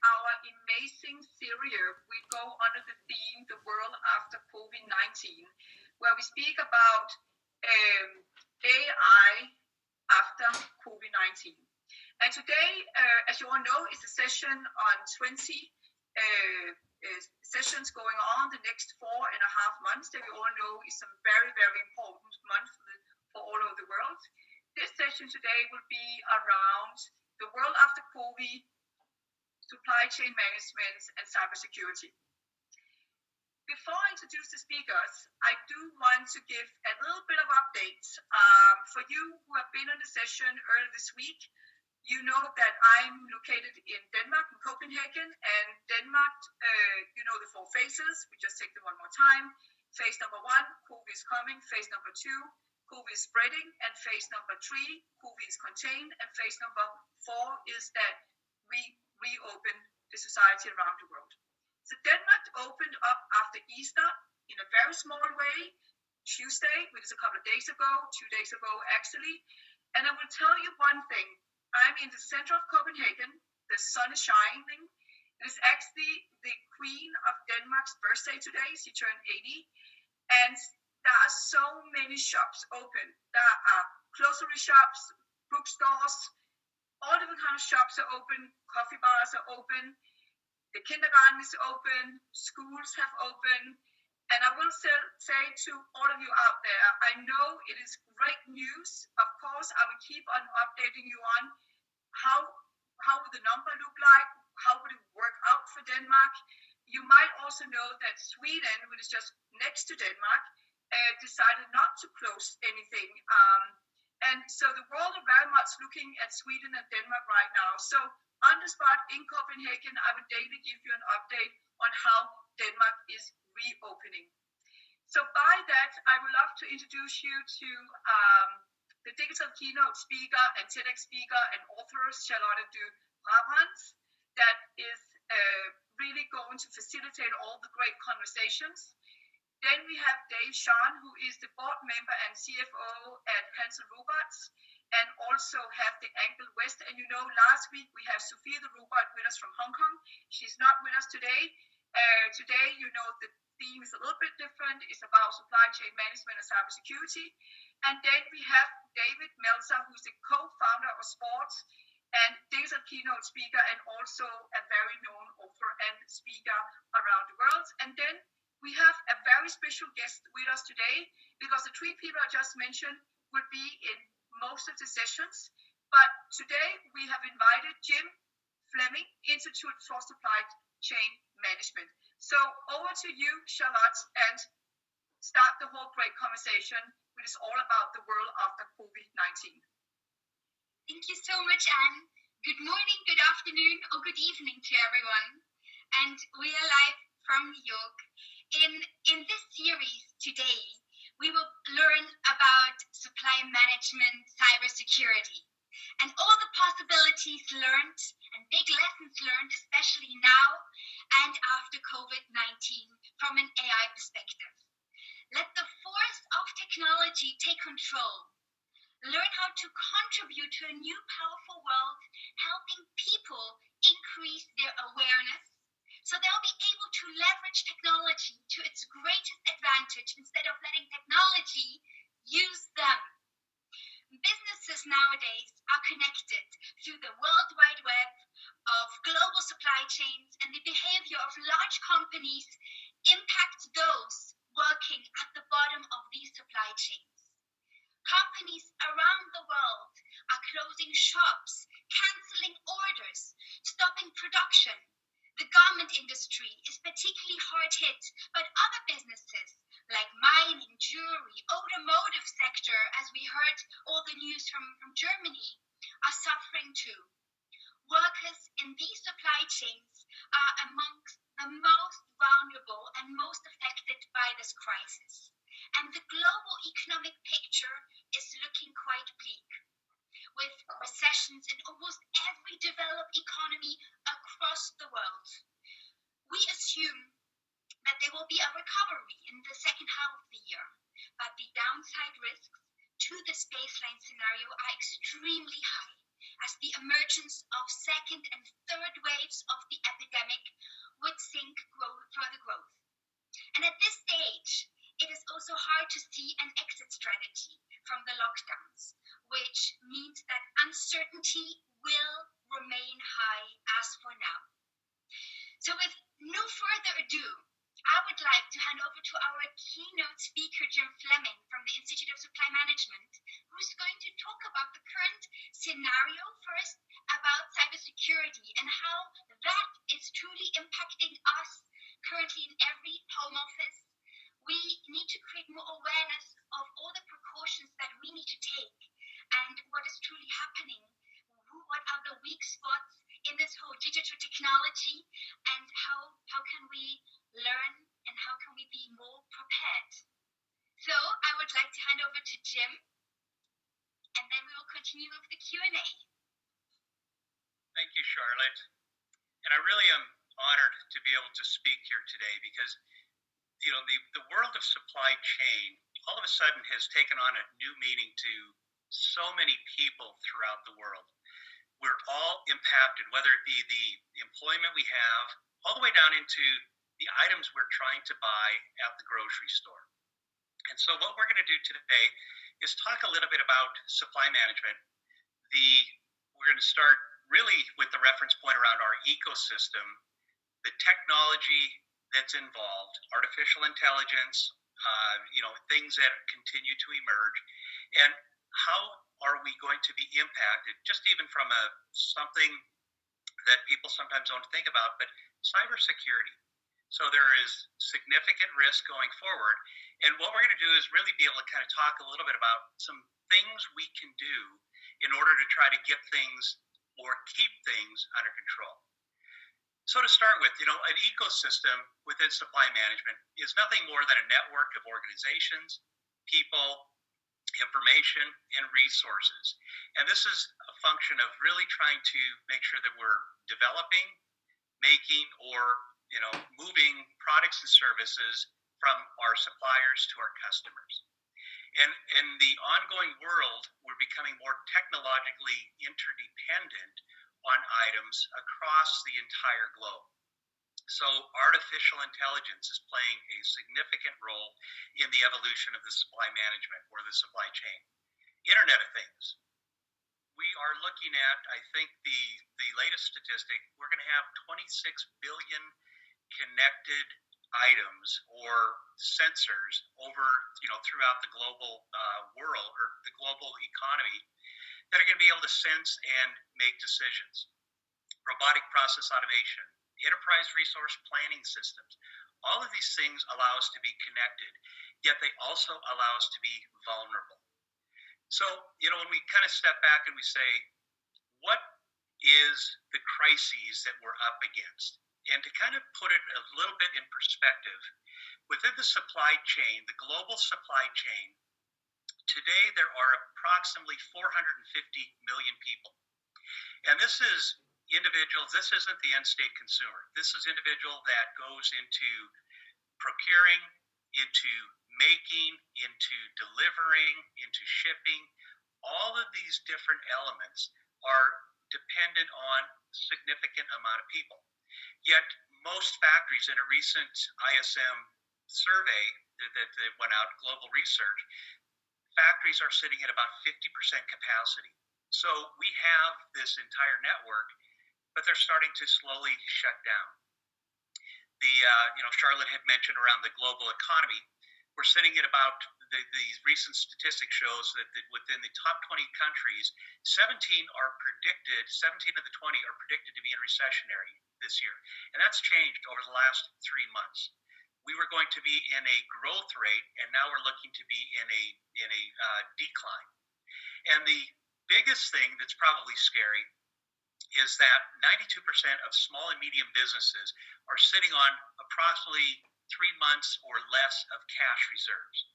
our amazing series, we go under the theme, The World After COVID-19, where we speak about AI after COVID-19. And today, as you all know, is a session on 20 sessions going on the next 4.5 months that we all know is some very, very important month for all over the world. This session today will be around the world after COVID, supply chain management, and cybersecurity. Before I introduce the speakers, I do want to give a little bit of update. For you who have been on the session earlier this week, you know that I'm located in Denmark, in Copenhagen, and Denmark, you know the 4 phases. We just take them one more time. Phase number 1, COVID is coming. Phase number 2, COVID is spreading. And phase number 3, COVID is contained. And phase number 4 is that we reopen the society around the world. So Denmark opened up after Easter in a very small way, Tuesday, which is a couple of days ago, 2 days ago actually. And I will tell you one thing. I'm in the center of Copenhagen. The sun is shining. It is actually the Queen of Denmark's birthday today. She turned 80. And there are so many shops open. There are grocery shops, bookstores, all different kind of shops are open. Coffee bars are open. The kindergarten is open. Schools have opened. And I will say to all of you out there, I know it is great news. Of course, I will keep on updating you on how would the number look like, how would it work out for Denmark. You might also know that Sweden, which is just next to Denmark, decided not to close anything. And so the world is very much looking at Sweden and Denmark right now. So on the spot in Copenhagen, I will daily give you an update on how Denmark is reopening. So by that, I would love to introduce you to the digital keynote speaker and TEDx speaker and author, Chartlotte de Brabandt, that is really going to facilitate all the great conversations. Then we have Dave Sean, who is the board member and CFO at Hansen Robots, and also have the Angle West. And you know, last week we have Sophia the Robot with us from Hong Kong. She's not with us today. Today, you know, the theme is a little bit different. It's about supply chain management and cybersecurity. And then we have David Meltzer, who's the co-founder of Sports and digital keynote speaker, and also a very known author and speaker around the world. And then we have a very special guest with us today, because the 3 people I just mentioned will be in most of the sessions. But today we have invited Jim Fleming, Institute for Supply Chain Management. So over to you, Charlotte, and start the whole great conversation, which is all about the world after COVID-19. Thank you so much, Anne. Good morning, good afternoon, or good evening to everyone. And we are live from New York. In this series today, we will learn about supply management, cybersecurity, and all the possibilities learned and big lessons learned, especially now and after COVID-19 from an AI perspective. Let the force of technology take control. Learn how to contribute to a new powerful world, helping people increase their awareness so they'll be able to leverage technology to its greatest advantage instead of letting technology use them. Businesses nowadays are connected through the World Wide Web of global supply chains, and the behavior of large companies impacts those working at the bottom of these supply chains. Companies around the world are closing shops, canceling orders, stopping production. The garment industry is particularly hard hit, but other businesses like mining, jewelry, automotive sector, as we heard all the news from Germany, are suffering too. Workers in these supply chains are amongst the most vulnerable and most affected by this crisis. And the global economic picture is looking quite bleak, with recessions in almost every developed economy across the world. We assume that there will be a recovery in the second half of the year, but the downside risks to this baseline scenario are extremely high, as the emergence of second and third waves of the epidemic how that is truly impacting us currently in every home office. We need to create more awareness of all the precautions that we need to take and what is truly happening. What are the weak spots in this whole digital technology, and how can we learn and how can we be more prepared? So I would like to hand over to Jim, and then we will continue with the Q&A. Thank you, Charlotte. And I really am honored to be able to speak here today because, the world of supply chain all of a sudden has taken on a new meaning to so many people throughout the world. We're all impacted, whether it be the employment we have, all the way down into the items we're trying to buy at the grocery store. And so what we're going to do today is talk a little bit about supply management. We're going to start really with the reference point around our ecosystem, the technology that's involved, artificial intelligence, things that continue to emerge, and how are we going to be impacted, just even from something that people sometimes don't think about, but cybersecurity. So there is significant risk going forward. And what we're going to do is really be able to kind of talk a little bit about some things we can do in order to try to get things or keep things under control. So to start with, an ecosystem within supply management is nothing more than a network of organizations, people, information, and resources. And this is a function of really trying to make sure that we're developing, making, or moving products and services from our suppliers to our customers. And in the ongoing world, we're becoming more technologically interdependent on items across the entire globe. So artificial intelligence is playing a significant role in the evolution of the supply management or the supply chain. Internet of Things. We are looking at, I think, the latest statistic, we're going to have 26 billion connected items or sensors over, throughout the global world or the global economy that are going to be able to sense and make decisions. Robotic process automation, enterprise resource planning systems. All of these things allow us to be connected, yet they also allow us to be vulnerable. So, when we kind of step back and we say, what is the crises that we're up against? And to kind of put it a little bit in perspective, within the supply chain, the global supply chain, today there are approximately 450 million people. And this is individuals, this isn't the end state consumer. This is individual that goes into procuring, into making, into delivering, into shipping. All of these different elements are dependent on a significant amount of people. Yet most factories, in a recent ISM survey that went out, global research, factories are sitting at about 50% capacity. So we have this entire network, but they're starting to slowly shut down. Charlotte had mentioned around the global economy, we're sitting at about, the recent statistic shows that within the top 20 countries, 17 of the 20 are predicted to be in recessionary this year. And that's changed over the last 3 months. We were going to be in a growth rate, and now we're looking to be in a decline. And the biggest thing that's probably scary is that 92% of small and medium businesses are sitting on approximately 3 months or less of cash reserves.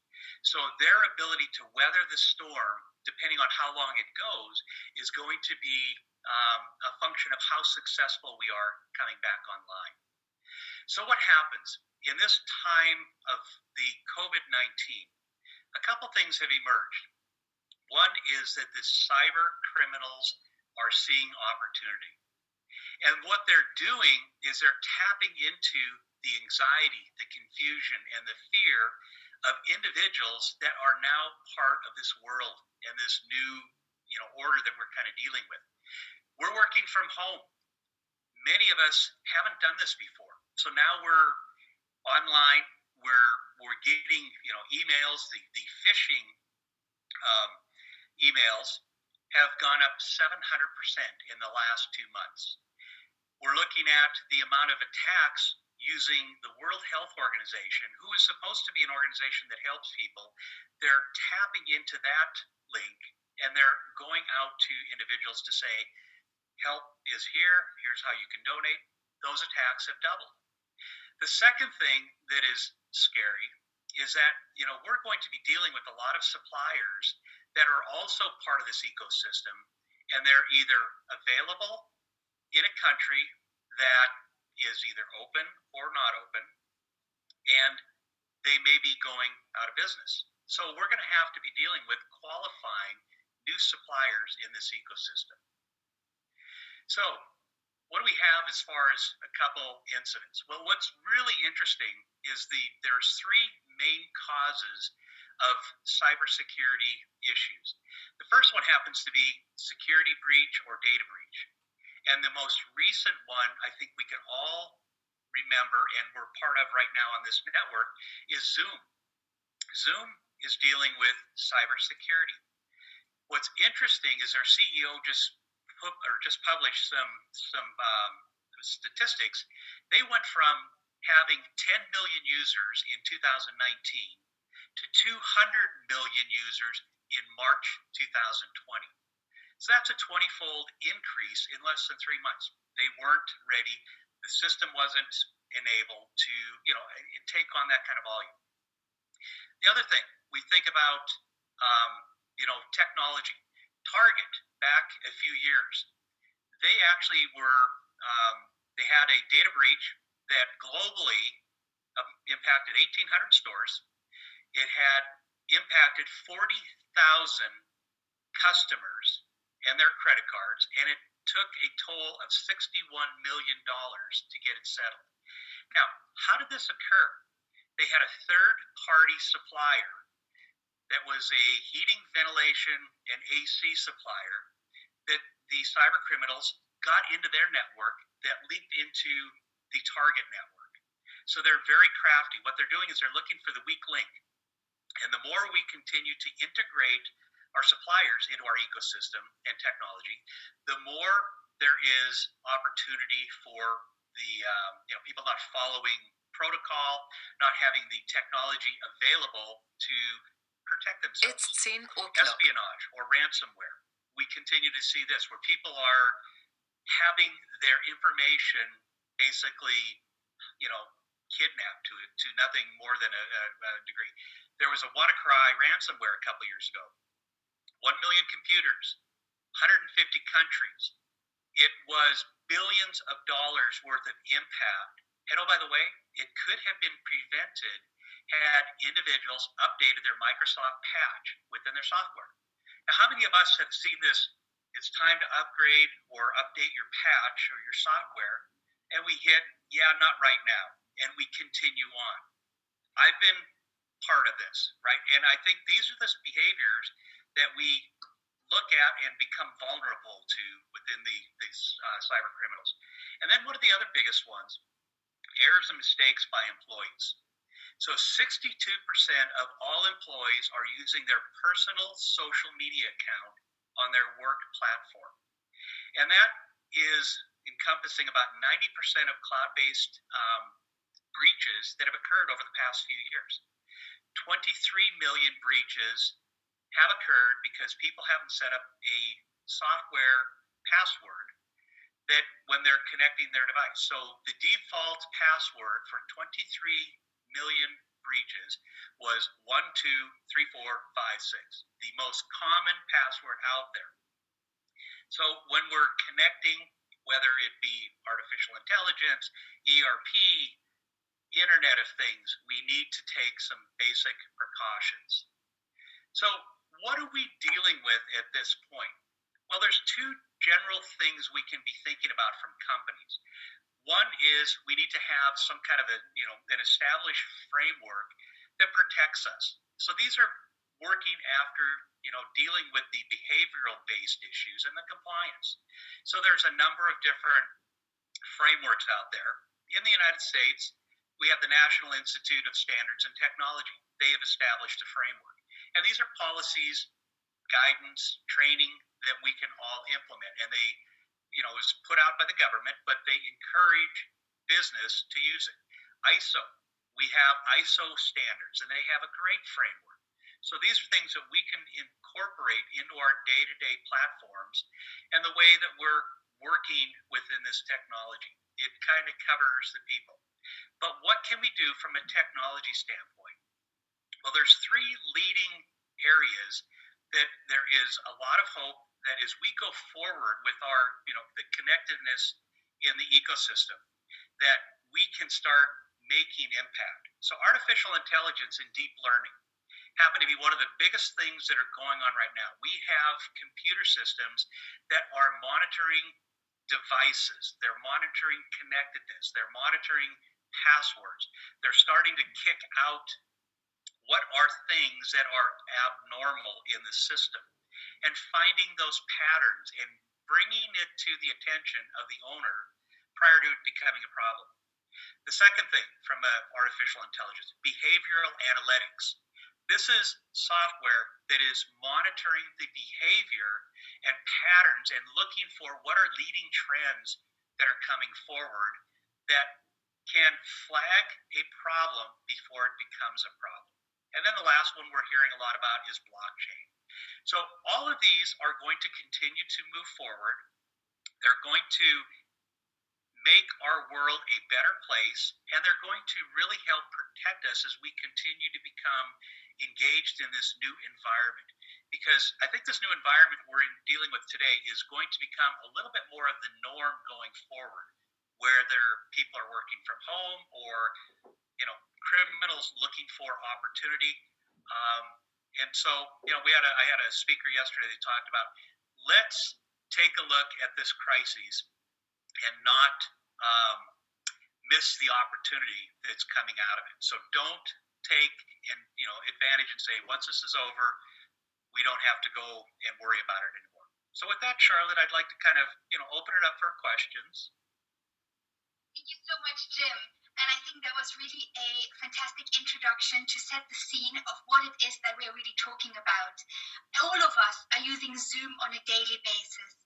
So their ability to weather the storm, depending on how long it goes, is going to be a function of how successful we are coming back online. So what happens? In this time of the COVID-19, a couple things have emerged. One is that the cyber criminals are seeing opportunity. And what they're doing is they're tapping into the anxiety, the confusion, and the fear of individuals that are now part of this world and this new, order that we're kind of dealing with. We're working from home. Many of us haven't done this before. So now we're online, we're getting, emails, the phishing emails have gone up 700% in the last 2 months. We're looking at the amount of attacks using the World Health Organization, who is supposed to be an organization that helps people. They're tapping into that link, and they're going out to individuals to say, help is here, here's how you can donate. Those attacks have doubled. The second thing that is scary is that, we're going to be dealing with a lot of suppliers that are also part of this ecosystem, and they're either available in a country that is either open or not open, and they may be going out of business. So we're going to have to be dealing with qualifying new suppliers in this ecosystem. So what do we have as far as a couple incidents? Well, what's really interesting is there's three main causes of cybersecurity issues. The first one happens to be security breach or data breach. And the most recent one, I think we can all remember, and we're part of right now on this network, is Zoom. Zoom is dealing with cybersecurity. What's interesting is our CEO just published some statistics. They went from having 10 million users in 2019 to 200 million users in March 2020. So that's a 20-fold increase in less than 3 months. They weren't ready. The system wasn't enabled to, take on that kind of volume. The other thing, we think about, technology. Target, back a few years, they actually they had a data breach that globally impacted 1,800 stores. It had impacted 40,000 customers and their credit cards, and it took a toll of $61 million to get it settled. Now, how did this occur? They had a third-party supplier that was a heating, ventilation, and AC supplier that the cyber criminals got into their network that leaked into the target network. So they're very crafty. What they're doing is they're looking for the weak link. And the more we continue to integrate our suppliers into our ecosystem and technology, the more there is opportunity for the people not following protocol, not having the technology available to protect themselves. It's 10 o'clock. Espionage or ransomware. We continue to see this where people are having their information basically, kidnapped to nothing more than a degree. There was a WannaCry ransomware a couple years ago. 1 million computers, 150 countries. It was billions of dollars worth of impact. And oh, by the way, it could have been prevented had individuals updated their Microsoft patch within their software. Now, how many of us have seen this? It's time to upgrade or update your patch or your software, and we hit, not right now, and we continue on. I've been part of this, right? And I think these are the behaviors that we look at and become vulnerable to within these cyber criminals. And then one of the other biggest ones, errors and mistakes by employees. So 62% of all employees are using their personal social media account on their work platform. And that is encompassing about 90% of cloud-based breaches that have occurred over the past few years. 23 million breaches have occurred because people haven't set up a software password that when they're connecting their device. So the default password for 23 million breaches was 123456, the most common password out there. So when we're connecting, whether it be artificial intelligence, ERP, Internet of Things, we need to take some basic precautions. So what are we dealing with at this point? Well, there's two general things we can be thinking about from companies. One is we need to have some kind of an established framework that protects us. So these are working after, dealing with the behavioral-based issues and the compliance. So there's a number of different frameworks out there. In the United States, we have the National Institute of Standards and Technology. They have established a framework. And these are policies, guidance, training that we can all implement. And they is put out by the government, but they encourage business to use it. ISO, we have ISO standards, and they have a great framework. So these are things that we can incorporate into our day-to-day platforms and the way that we're working within this technology. It kind of covers the people. But what can we do from a technology standpoint? Well, there's three leading areas that there is a lot of hope that as we go forward with our, the connectedness in the ecosystem, that we can start making impact. So artificial intelligence and deep learning happen to be one of the biggest things that are going on right now. We have computer systems that are monitoring devices, they're monitoring connectedness, they're monitoring passwords, they're starting to kick out what are things that are abnormal in the system and finding those patterns and bringing it to the attention of the owner prior to it becoming a problem. The second thing from artificial intelligence, behavioral analytics. This is software that is monitoring the behavior and patterns and looking for what are leading trends that are coming forward that can flag a problem before it becomes a problem. And then the last one we're hearing a lot about is blockchain. So all of these are going to continue to move forward. They're going to make our world a better place, and they're going to really help protect us as we continue to become engaged in this new environment. Because I think this new environment we're dealing with today is going to become a little bit more of the norm going forward, where people are working from home or criminals looking for opportunity. And so, I had a speaker yesterday that talked about, let's take a look at this crisis and not miss the opportunity that's coming out of it. So don't take advantage and say, once this is over, we don't have to go and worry about it anymore. So with that, Charlotte, I'd like to kind of, open it up for questions. Thank you so much, Jim. And I think that was really a fantastic introduction to set the scene of what it is that we're really talking about. All of us are using Zoom on a daily basis.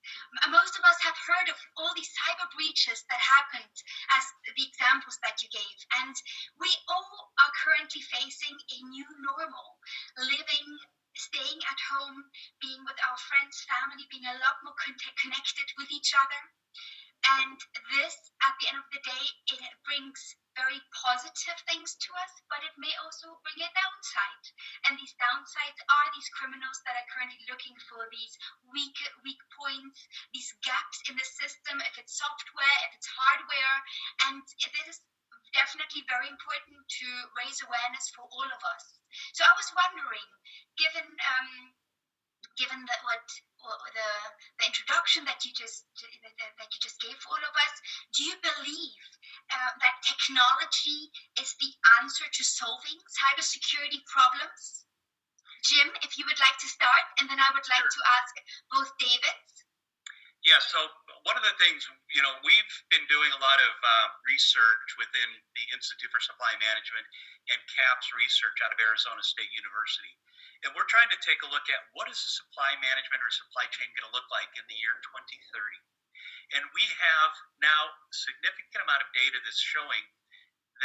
Most of us have heard of all these cyber breaches that happened, as the examples that you gave. And we all are currently facing a new normal, staying at home, being with our friends, family, being a lot more connected with each other. And this, at the end of the day, it brings very positive things to us, but it may also bring a downside. And these downsides are these criminals that are currently looking for these weak points, these gaps in the system, if it's software, if it's hardware. And this is definitely very important to raise awareness for all of us. So I was wondering, given the introduction that you just gave for all of us, do you believe that technology is the answer to solving cybersecurity problems? Jim, if you would like to start, and then I would like to ask both Davids. Yeah, so one of the things, we've been doing a lot of research within the Institute for Supply Management and CAPS research out of Arizona State University. And we're trying to take a look at what is the supply management or supply chain going to look like in the year 2030. And we have now a significant amount of data that's showing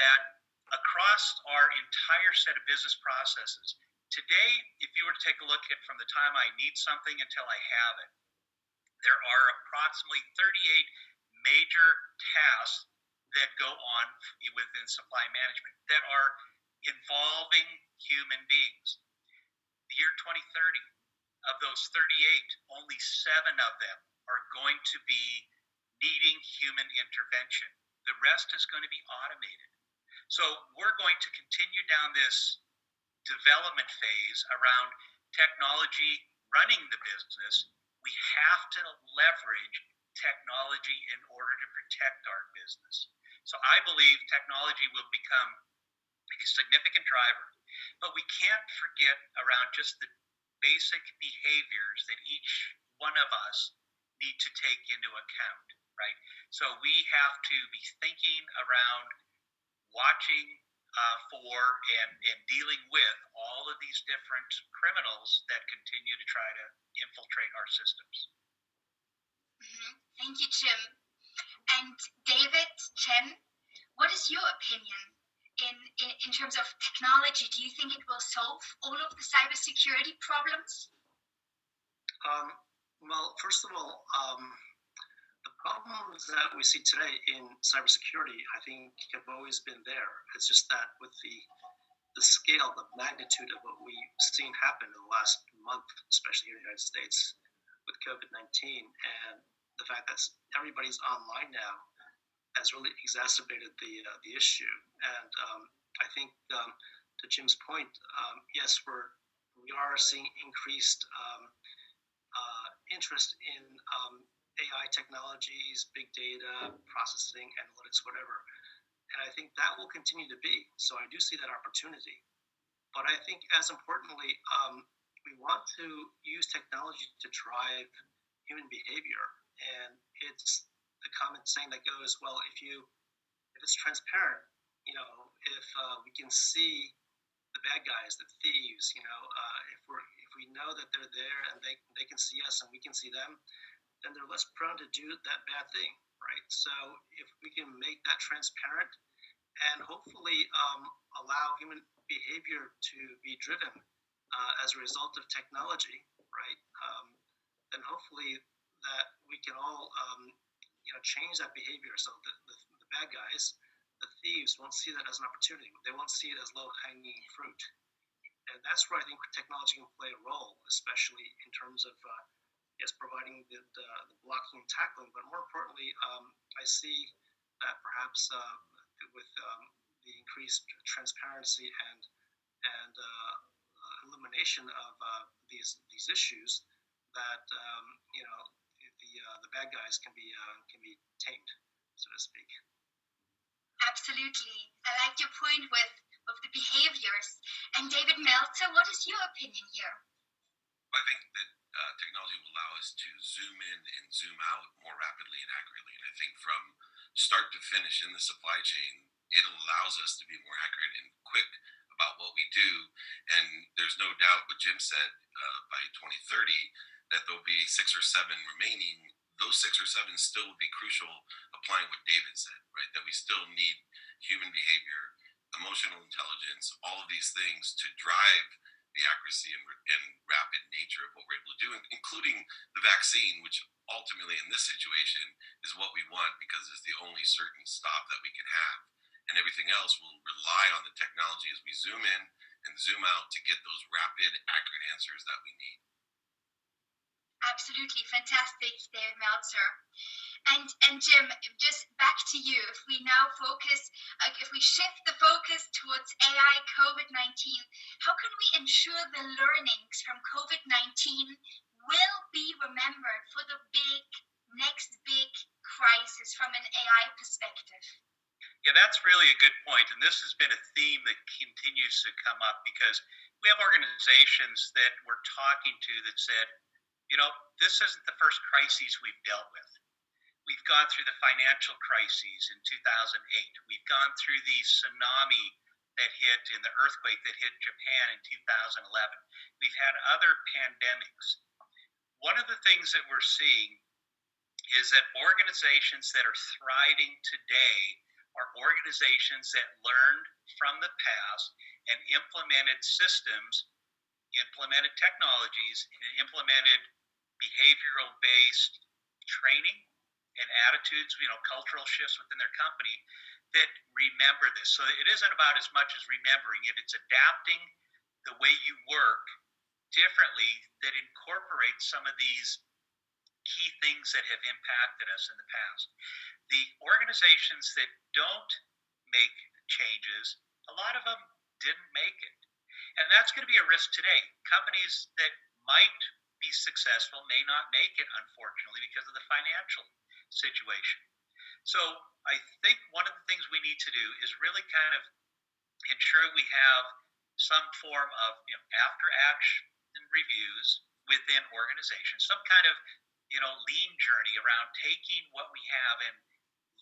that across our entire set of business processes, today, if you were to take a look at from the time I need something until I have it, there are approximately 38 major tasks that go on within supply management that are involving human beings. The year 2030, of those 38, only 7 of them are going to be needing human intervention. The rest is going to be automated. So we're going to continue down this development phase around technology running the business. We have to leverage technology in order to protect our business. So I believe technology will become a significant driver. But we can't forget around just the basic behaviors that each one of us need to take into account, right? So we have to be thinking around watching for and dealing with all of these different criminals that continue to try to infiltrate our systems. Mm-hmm. Thank you, Jim. And David, Chen, what is your opinion in terms of technology? Do you think it will solve all of the cybersecurity problems? Well, first of all, the problems that we see today in cybersecurity, I think, have always been there. It's just that with the scale, the magnitude of what we've seen happen in the last month, especially here in the United States with COVID-19, and the fact that everybody's online now has really exacerbated the issue. And I think to Jim's point, yes, we are seeing increased interest in AI technologies, big data, processing, analytics, whatever. And I think that will continue to be. So I do see that opportunity. But I think as importantly, we want to use technology to drive human behavior. And it's the common saying that goes, well, if it's transparent, if we can see the bad guys, the thieves, if we know that they're there and they can see us and we can see them, then they're less prone to do that bad thing, right? So if we can make that transparent and hopefully allow human behavior to be driven as a result of technology, right? Then hopefully that we can all change that behavior. So the bad guys, the thieves, won't see that as an opportunity. They won't see it as low-hanging fruit. And that's where I think technology can play a role, especially in terms of providing the blocking and tackling. But more importantly, I see that perhaps with the increased transparency and elimination of these issues, that the bad guys can be tamed, so to speak. Absolutely. I like your point with the behaviors. And David Meltzer, what is your opinion here? I think that technology will allow us to zoom in and zoom out more rapidly and accurately. And I think from start to finish in the supply chain, it allows us to be more accurate and quick about what we do. And there's no doubt what Jim said, by 2030, that there'll be 6 or 7 remaining. Those 6 or 7 still will be crucial, applying what David said, right? That we still need human behavior, emotional intelligence, all of these things to drive the accuracy and rapid nature of what we're able to do, including the vaccine, which ultimately in this situation is what we want because it's the only certain stop that we can have. And everything else will rely on the technology as we zoom in and zoom out to get those rapid, accurate answers that we need. Absolutely fantastic, David Meltzer. And Jim, just back to you. If we now focus, if we shift the focus towards AI, COVID-19, how can we ensure the learnings from COVID-19 will be remembered for the next big crisis from an AI perspective? Yeah, that's really a good point. And this has been a theme that continues to come up because we have organizations that we're talking to that said, this isn't the first crises we've dealt with. We've gone through the financial crises in 2008. We've gone through the tsunami that hit and the earthquake that hit Japan in 2011. We've had other pandemics. One of the things that we're seeing is that organizations that are thriving today are organizations that learned from the past and implemented systems, implemented technologies, and implemented behavioral-based training and attitudes, cultural shifts within their company that remember this. So it isn't about as much as remembering it. It's adapting the way you work differently that incorporates some of these key things that have impacted us in the past. The organizations that don't make changes, a lot of them didn't make it. And that's going to be a risk today. Companies that might be successful may not make it, unfortunately, because of the financial situation. So I think one of the things we need to do is really kind of ensure we have some form of after action reviews within organizations, some kind of lean journey around taking what we have and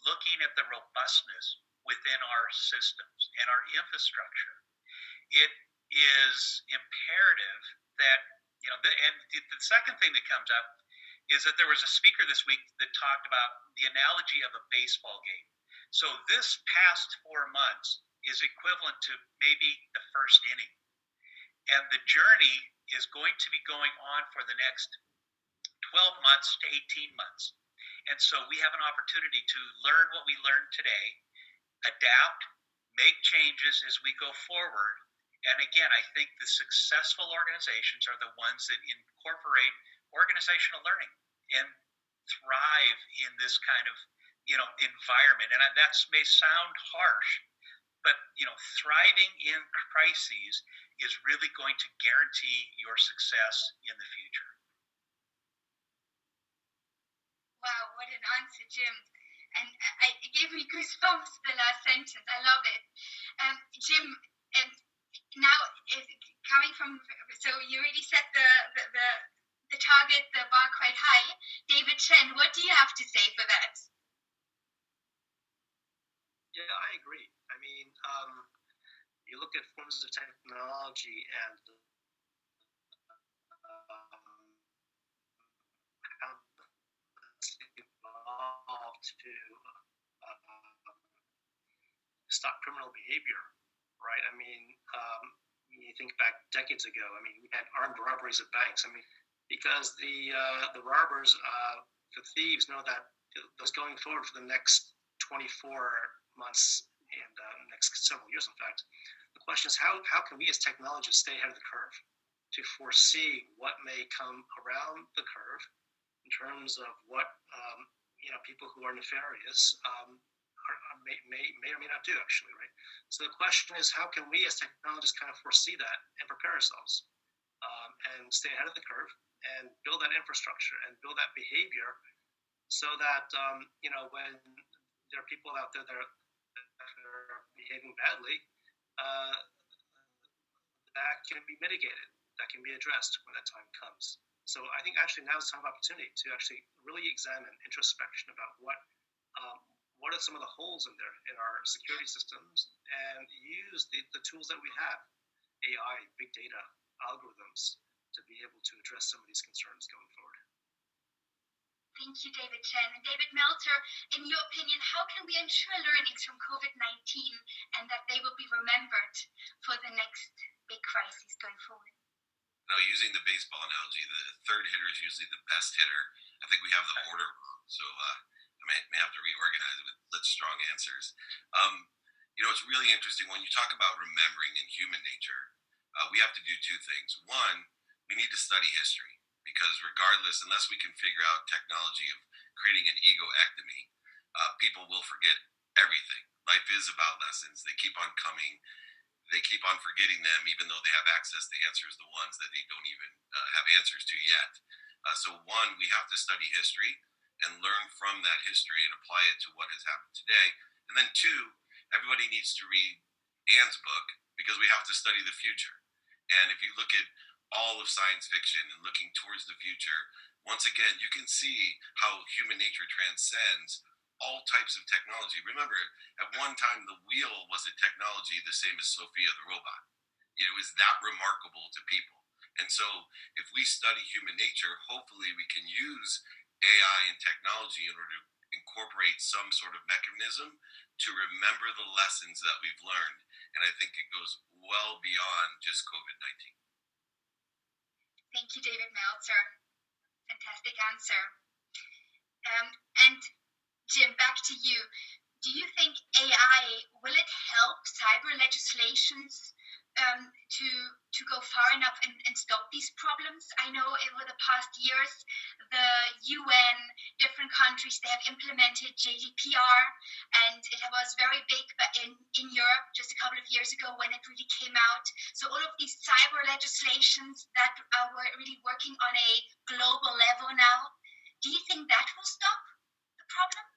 looking at the robustness within our systems and our infrastructure. It is imperative that and the second thing that comes up is that there was a speaker this week that talked about the analogy of a baseball game. So this past 4 months is equivalent to maybe the first inning. And the journey is going to be going on for the next 12 months to 18 months. And so we have an opportunity to learn what we learned today, adapt, make changes as we go forward. And again, I think the successful organizations are the ones that incorporate organizational learning and thrive in this kind of, environment. And that may sound harsh, but, thriving in crises is really going to guarantee your success in the future. Wow, what an answer, Jim. And it gave me goosebumps, the last sentence. I love it. Jim, now coming from, so you already set the target, the bar quite high. David Chen, what do you have to say for that? Yeah, I agree. I mean, you look at forms of technology and how it's evolved to stop criminal behavior, right? I mean, you think back decades ago. I mean, we had armed robberies of banks. I mean, because the robbers, the thieves know that was going forward for the next 24 months and next several years, in fact. The question is, how can we as technologists stay ahead of the curve to foresee what may come around the curve in terms of what people who are nefarious may or may not do, actually, right? So the question is, how can we as technologists kind of foresee that and prepare ourselves and stay ahead of the curve and build that infrastructure and build that behavior so that, when there are people out there that are behaving badly, that can be mitigated, that can be addressed when that time comes. So I think actually now is a time of opportunity to actually really examine introspection about what are some of the holes in our security systems, and use the tools that we have, AI, big data, algorithms, to be able to address some of these concerns going forward. Thank you, David Chen. And David Meltzer, in your opinion, how can we ensure learnings from COVID-19 and that they will be remembered for the next big crisis going forward? Now, using the baseball analogy, the third hitter is usually the best hitter. I think we have the order wrong, so I may have to reorganize it with such strong answers. It's really interesting when you talk about remembering in human nature. We have to do two things. One, we need to study history, because regardless, unless we can figure out technology of creating an egoectomy, people will forget everything. Life is about lessons. They keep on coming. They keep on forgetting them, even though they have access to answers, the ones that they don't even have answers to yet. So one, we have to study history and learn from that history and apply it to what has happened today. And then two, everybody needs to read Anne's book, because we have to study the future. And if you look at all of science fiction and looking towards the future, once again, you can see how human nature transcends all types of technology. Remember, at one time, the wheel was a technology the same as Sophia the robot. It was that remarkable to people. And so if we study human nature, hopefully we can use AI and technology in order to incorporate some sort of mechanism to remember the lessons that we've learned. And I think it goes well beyond just COVID-19. Thank you, David Meltzer. Fantastic answer. And Jim, back to you. Do you think AI, will it help cyber legislations to go far enough and stop these problems? I know over the past years, the UN, different countries, they have implemented GDPR, and it was very big in Europe just a couple of years ago when it really came out. So all of these cyber legislations that are really working on a global level now, do you think that will stop the problem?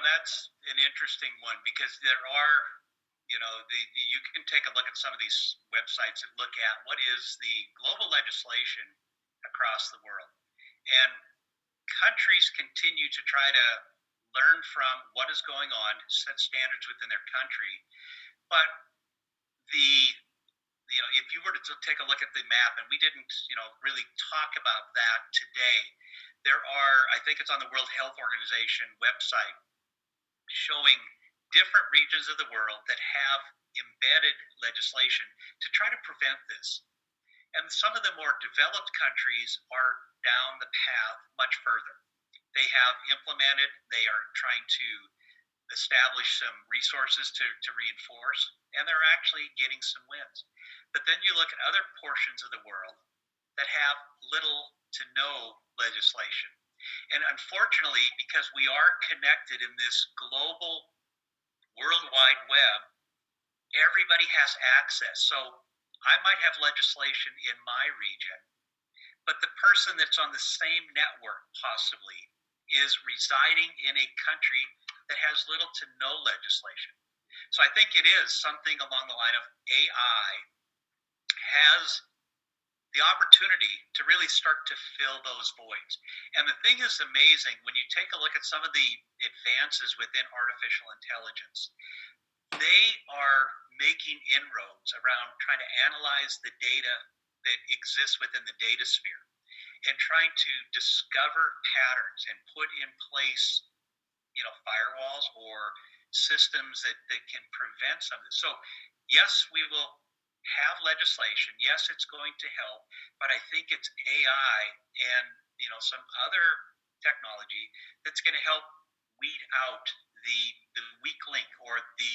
That's an interesting one, because there are, you can take a look at some of these websites and look at what is the global legislation across the world. And countries continue to try to learn from what is going on, set standards within their country. But the if you were to take a look at the map, and we didn't, really talk about that today, there are, I think it's on the World Health Organization website, showing different regions of the world that have embedded legislation to try to prevent this. And some of the more developed countries are down the path much further. They have implemented, they are trying to establish some resources to reinforce, and they're actually getting some wins. But then you look at other portions of the world that have little to no legislation. And unfortunately, because we are connected in this global World Wide Web, everybody has access. So I might have legislation in my region, but the person that's on the same network possibly is residing in a country that has little to no legislation. So I think it is something along the line of AI has the opportunity to really start to fill those voids. And the thing is amazing when you take a look at some of the advances within artificial intelligence. They are making inroads around trying to analyze the data that exists within the data sphere and trying to discover patterns and put in place, firewalls or systems that can prevent some of this. So yes, we will have legislation. Yes, it's going to help, but I think it's AI and some other technology that's going to help weed out the weak link or the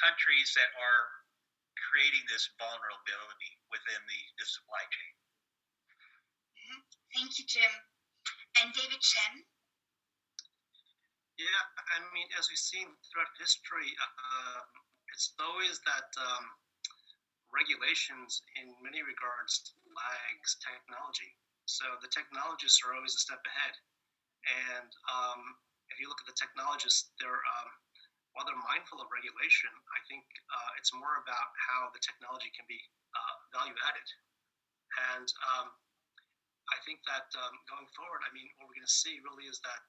countries that are creating this vulnerability within the supply chain. Thank you, Jim. And David Chen? Yeah, as we've seen throughout history, it's always that regulations in many regards lags technology. So the technologists are always a step ahead. And if you look at the technologists, while they're mindful of regulation, I think it's more about how the technology can be value added. And I think that going forward, what we're going to see really is that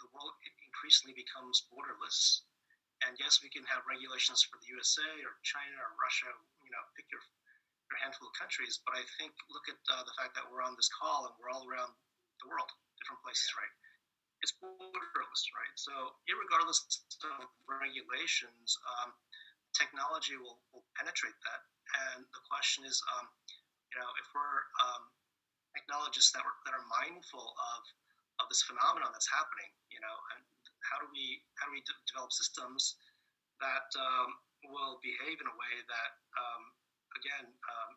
the world increasingly becomes borderless. And yes, we can have regulations for the USA or China or Russia, pick your handful of countries. But I think look at the fact that we're on this call and we're all around the world, different places, right? It's borderless, right? So irregardless of regulations, technology will penetrate that. And the question is, if we're technologists that are mindful of this phenomenon that's happening, and how do we develop systems that will behave in a way that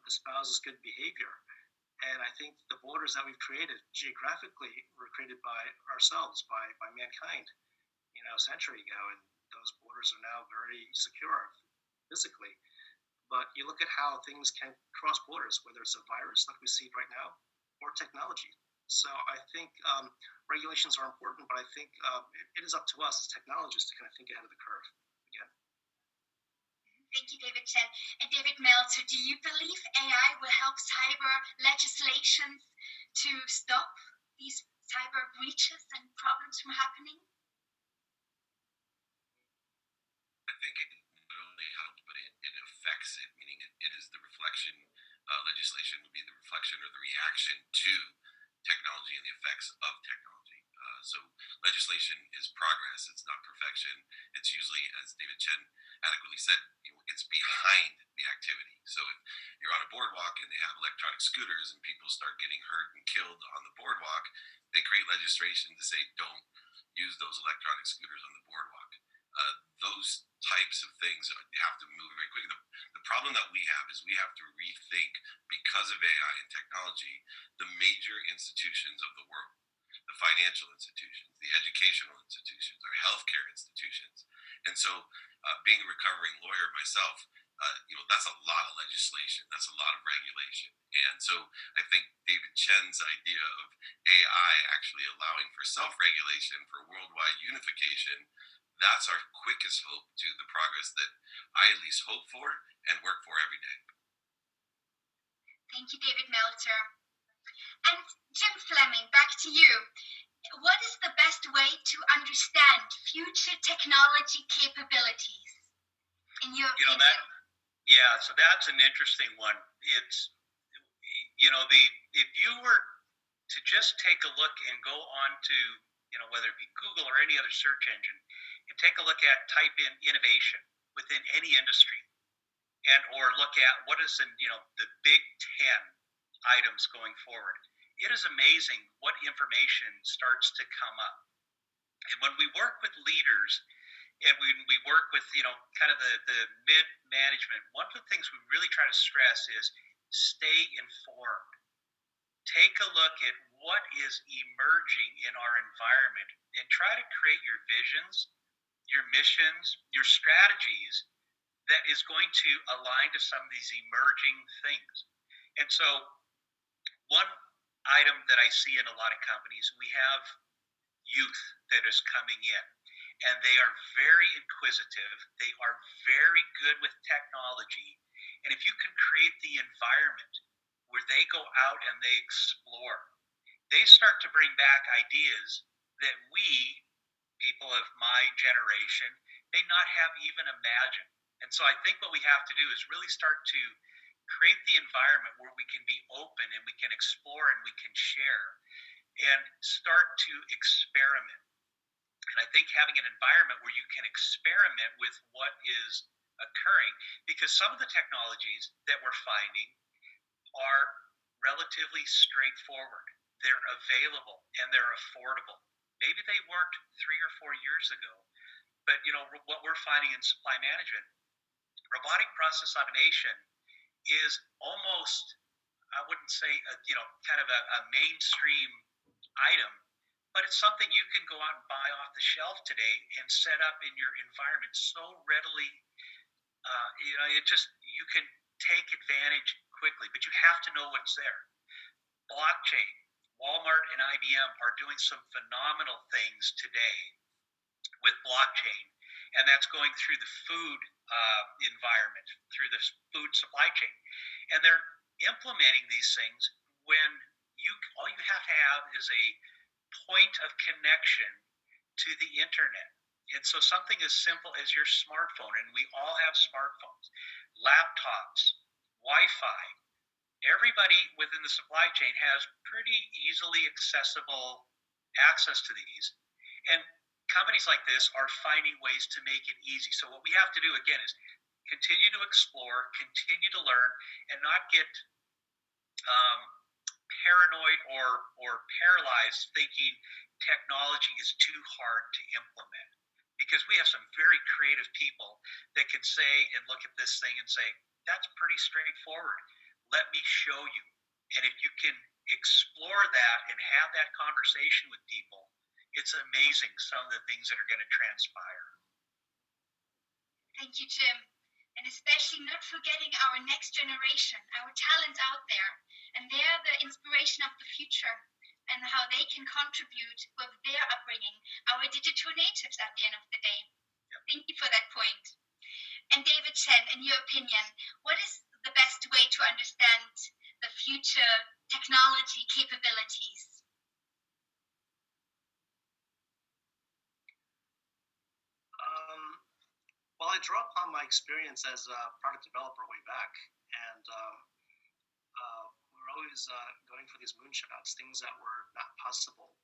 espouses good behavior. And I think the borders that we've created geographically were created by ourselves, by mankind, a century ago, and those borders are now very secure physically. But you look at how things can cross borders, whether it's a virus like we see right now, or technology. So I think regulations are important, but I think it is up to us as technologists to kind of think ahead of the curve again. Thank you, David Chen. And David Meltzer, do you believe AI will help cyber legislations to stop these cyber breaches and problems from happening? I think it not only helps, but it affects it, meaning it is the reflection. Legislation would be the reflection or the reaction to technology and the effects of technology. So legislation is progress. It's not perfection. It's usually, as David Chen adequately said, it's behind the activity. So if you're on a boardwalk and they have electronic scooters and people start getting hurt and killed on the boardwalk, they create legislation to say, don't use those electronic scooters on the boardwalk. Those types of things have to move very quickly. The problem that we have is we have to rethink, because of AI and technology, the major institutions of the world, the financial institutions, the educational institutions, our healthcare institutions. And so being a recovering lawyer myself, that's a lot of legislation. That's a lot of regulation. And so I think David Chen's idea of AI actually allowing for self-regulation, for worldwide unification, that's our quickest hope to the progress that I at least hope for and work for every day. Thank you, David Meltzer. And Jim Fleming, back to you. What is the best way to understand future technology capabilities, in your opinion? Yeah, so that's an interesting one. It's, if you were to just take a look and go on to, whether it be Google or any other search engine, and take a look at, type in innovation within any industry, and or look at what is in, the big 10 items going forward. It is amazing what information starts to come up. And when we work with leaders and we work with, kind of the mid management, one of the things we really try to stress is stay informed. Take a look at what is emerging in our environment and try to create your visions, your missions, your strategies that is going to align to some of these emerging things. And so one item that I see in a lot of companies, we have youth that is coming in, and they are very inquisitive. They are very good with technology. And if you can create the environment where they go out and they explore, they start to bring back ideas that we, people of my generation, may not have even imagined. And so I think what we have to do is really start to create the environment where we can be open and we can explore and we can share and start to experiment. And I think having an environment where you can experiment with what is occurring, because some of the technologies that we're finding are relatively straightforward. They're available and they're affordable. Maybe they weren't 3 or 4 years ago, but what we're finding in supply management, robotic process automation is almost, I wouldn't say kind of a mainstream item, but it's something you can go out and buy off the shelf today and set up in your environment so readily. You can take advantage quickly, but you have to know what's there. Blockchain, Walmart and IBM are doing some phenomenal things today with blockchain, and that's going through the food environment, through the food supply chain, and they're implementing these things when all you have to have is a point of connection to the internet. And so something as simple as your smartphone, and we all have smartphones, laptops, Wi-Fi. Everybody within the supply chain has pretty easily accessible access to these. And companies like this are finding ways to make it easy. So what we have to do, again, is continue to explore, continue to learn, and not get paranoid or paralyzed thinking technology is too hard to implement. Because we have some very creative people that can say and look at this thing and say, that's pretty straightforward. Let me show you. And if you can explore that and have that conversation with people, it's amazing some of the things that are going to transpire. Thank you, Jim. And especially not forgetting our next generation, our talents out there. And they're the inspiration of the future and how they can contribute with their upbringing, our digital natives at the end of the day. Yep. Thank you for that point. And David Chen, in your opinion, what is the best way to understand the future technology capabilities? Well, I draw upon my experience as a product developer way back, and we were always going for these moonshots, things that were not possible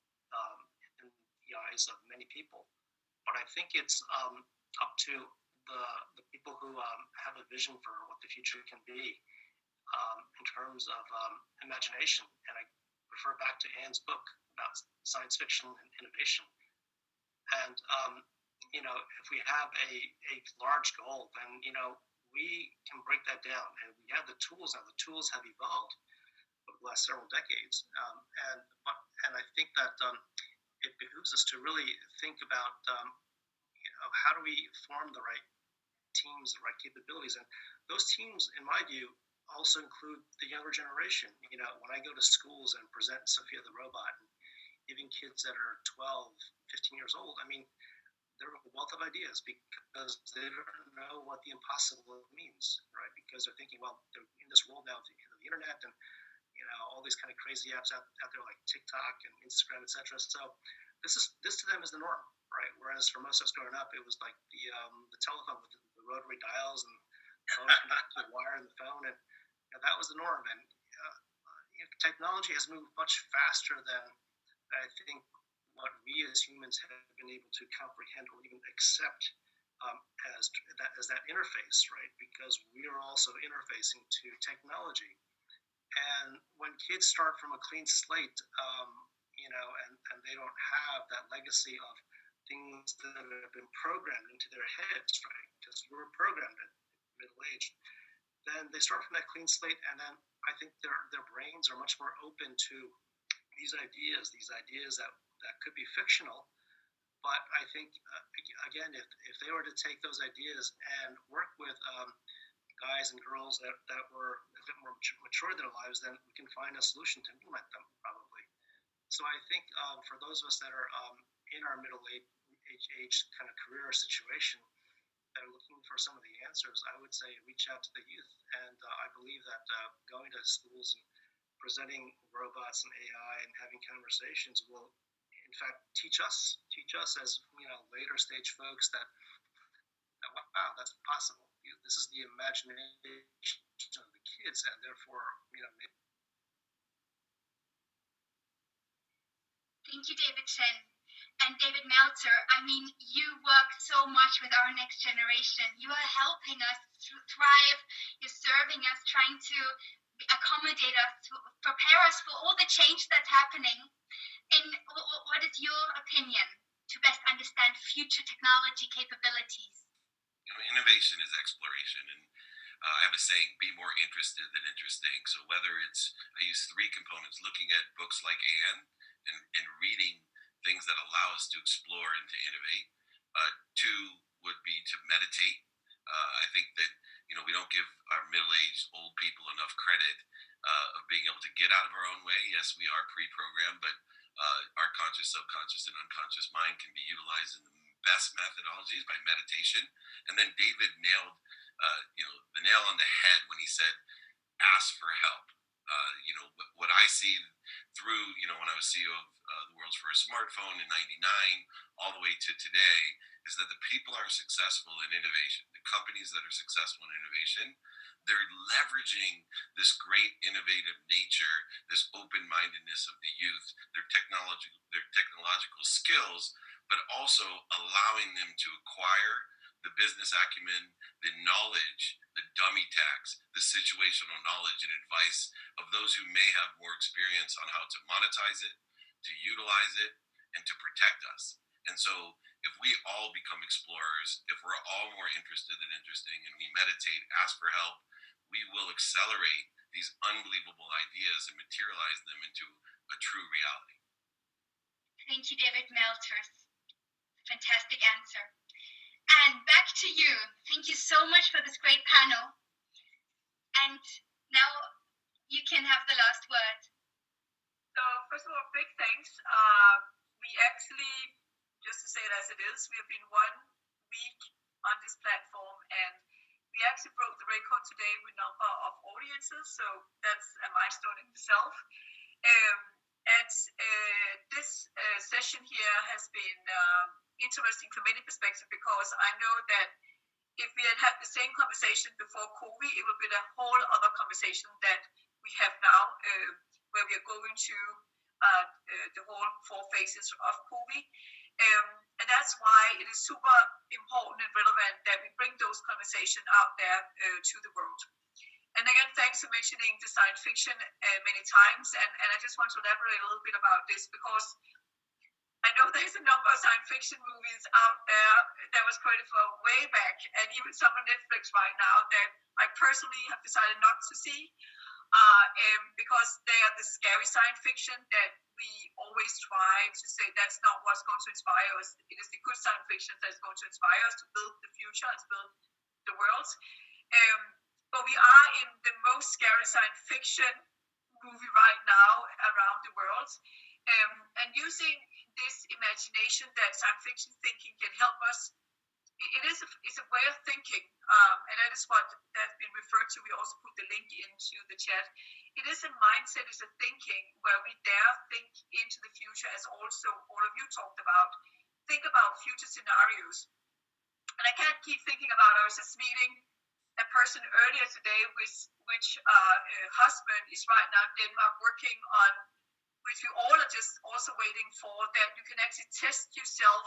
in the eyes of many people. But I think it's up to the people who have a vision for what the future can be in terms of imagination. And I refer back to Anne's book about science fiction and innovation. And if we have a large goal, then we can break that down, and we have the tools now. The tools have evolved over the last several decades, and I think that it behooves us to really think about how do we form the right teams, the right capabilities, and those teams, in my view, also include the younger generation. When I go to schools and present Sophia the robot, and even kids that are 12, 15 years old, I mean, they're a wealth of ideas because they don't know what the impossible means, right? Because they're thinking, well, they're in this world now of the internet and all these kind of crazy apps out there like TikTok and Instagram, etc. So this to them is the norm, right? Whereas for most of us growing up, it was like the telephone with the rotary dials and phone connected to a wire in the phone, and that was the norm. And technology has moved much faster than I think what we as humans have been able to comprehend or even accept as that interface, right? Because we are also interfacing to technology. And when kids start from a clean slate, and they don't have that legacy of things that have been programmed into their heads, right? Because we're programmed at middle age. Then they start from that clean slate, and then I think their brains are much more open to these ideas that could be fictional. But I think, again, if they were to take those ideas and work with guys and girls that were a bit more mature in their lives, then we can find a solution to implement them, probably. So I think for those of us that are in our middle age kind of career situation, that are looking for some of the answers, I would say reach out to the youth. And I believe that going to schools and presenting robots and AI and having conversations will, in fact, teach us as later stage folks that wow, that's possible. This is the imagination of the kids, and therefore, Thank you, David Chen. And David Meltzer, I mean, you work so much with our next generation. You are helping us to thrive. You're serving us, trying to accommodate us, to prepare us for all the change that's happening. And what is your opinion to best understand future technology capabilities? Innovation is exploration, and I have a saying, be more interested than interesting. So whether I use 3 components, looking at books like Anne and reading things that allow us to explore and to innovate. 2 would be to meditate. I think that we don't give our middle-aged old people enough credit of being able to get out of our own way. Yes, we are pre-programmed, but our conscious, subconscious, and unconscious mind can be utilized in the best methodologies by meditation. And then David nailed the nail on the head when he said, ask for help. What I see through, when I was CEO of the world's first smartphone in '99, all the way to today, is that the people are successful in innovation. The companies that are successful in innovation, they're leveraging this great innovative nature, this open-mindedness of the youth, their technological skills, but also allowing them to acquire the business acumen, the knowledge, the dummy tax, the situational knowledge and advice of those who may have more experience on how to monetize it, to utilize it, and to protect us. And so if we all become explorers, if we're all more interested than interesting, and we meditate, ask for help, we will accelerate these unbelievable ideas and materialize them into a true reality. Thank you, David Meltzer. Fantastic answer. And back to you. Thank you so much for this great panel. And now you can have the last word. So first of all, big thanks. We actually, just to say it as it is, we have been 1 week on this platform, and we actually broke the record today with number of audiences. So that's a milestone in itself. This session here has been interesting from many perspectives, because I know that if we had the same conversation before COVID, it would be a whole other conversation that we have now, where we are going to the whole 4 phases of COVID. And that's why it is super important and relevant that we bring those conversations out there to the world. And again, thanks for mentioning the science fiction many times. And I just want to elaborate a little bit about this, because I know there's a number of science fiction movies out there that was created for way back, and even some on Netflix right now that I personally have decided not to see, because they are the scary science fiction that we always try to say that's not what's going to inspire us. It is the good science fiction that's going to inspire us to build the future and to build the world. But we are in the most scary science fiction movie right now around the world. And using this imagination that science fiction thinking can help us, it's a way of thinking, and that is what that's been referred to. We also put the link into the chat. It is a mindset, it's a thinking where we dare think into the future, as also all of you talked about. Think about future scenarios. And I can't keep thinking about, I was just meeting a person earlier today, which husband is right now in Denmark working on, which we all are just also waiting for, that you can actually test yourself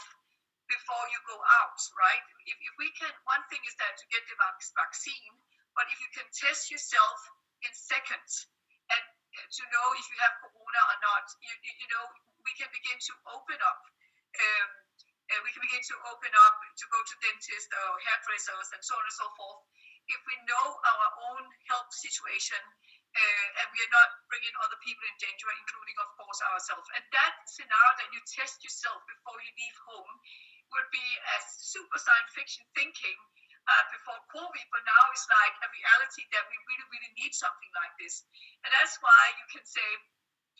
before you go out, right? If we can, one thing is that to get the vaccine, but if you can test yourself in seconds and to know if you have corona or not, you know, we can begin to open up. We can begin to open up to go to dentists or hairdressers and so on and so forth. If we know our own health situation and we are not bringing other people in danger, including, of course, ourselves. And that scenario that you test yourself before you leave home would be a super science fiction thinking before COVID, but now it's like a reality that we really, really need something like this. And that's why you can say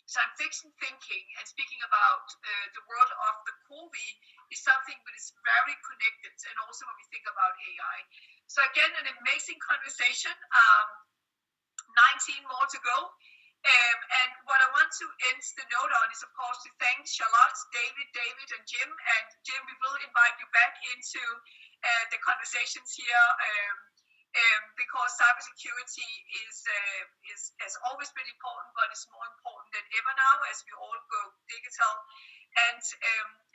science fiction thinking and speaking about the world of the COVID is something that is very connected, and also when we think about AI. So again, an amazing conversation, 19 more to go. And what I want to end the note on is, of course, to thank Charlotte, David, and Jim. And Jim, we will invite you back into the conversations here because cybersecurity has always been important, but it's more important than ever now as we all go digital. And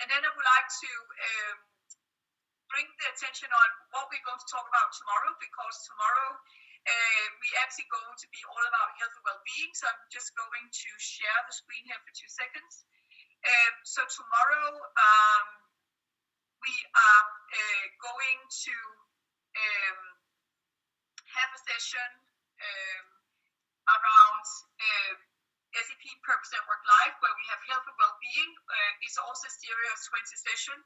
then I would like to bring the attention on what we're going to talk about tomorrow, because tomorrow we actually going to be all about health and well-being. So I'm just going to share the screen here for 2 seconds. So tomorrow we are going to have a session around SAP Purpose at Work Life, where we have health and well-being. It's also a series of 20 sessions.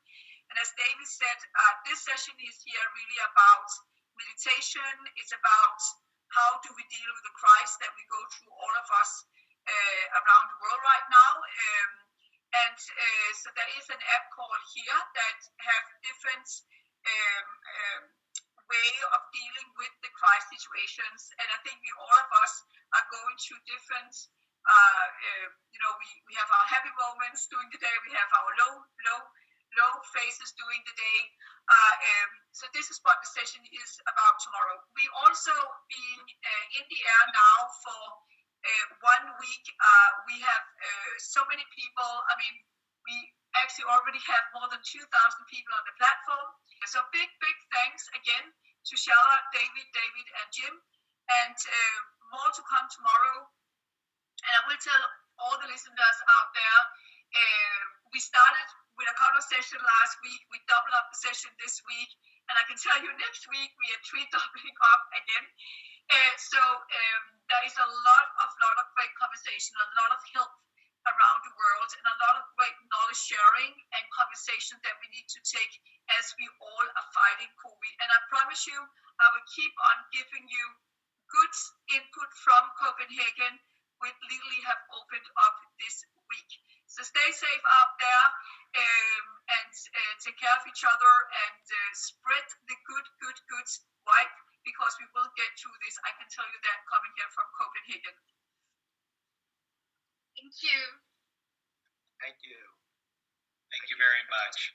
And as David said, this session is here really about meditation. It's about how do we deal with the crisis that we go through, all of us around the world right now. So there is an app called Here that have different way of dealing with the crisis situations. And I think all of us are going through different, we have our happy moments during the day. We have our low phases during the day. So this is what the session is about tomorrow. We also being in the air now for 1 week. We have so many people. I mean, we actually already have more than 2,000 people on the platform. So big thanks again to Charlotte, David, and Jim. And more to come tomorrow. And I will tell all the listeners out there, we started with a couple of sessions last week. We doubled up the session this week. And I can tell you next week, we are doubling up again. So there is a lot of great conversation, a lot of help around the world, and a lot of great knowledge sharing and conversation that we need to take as we all are fighting COVID. And I promise you, I will keep on giving you good input from Copenhagen, which literally have opened up this week. So stay safe out there and take care of each other and spread the good vibe, because we will get through this. I can tell you that coming here from Copenhagen. Thank you. Thank you. Thank you very much.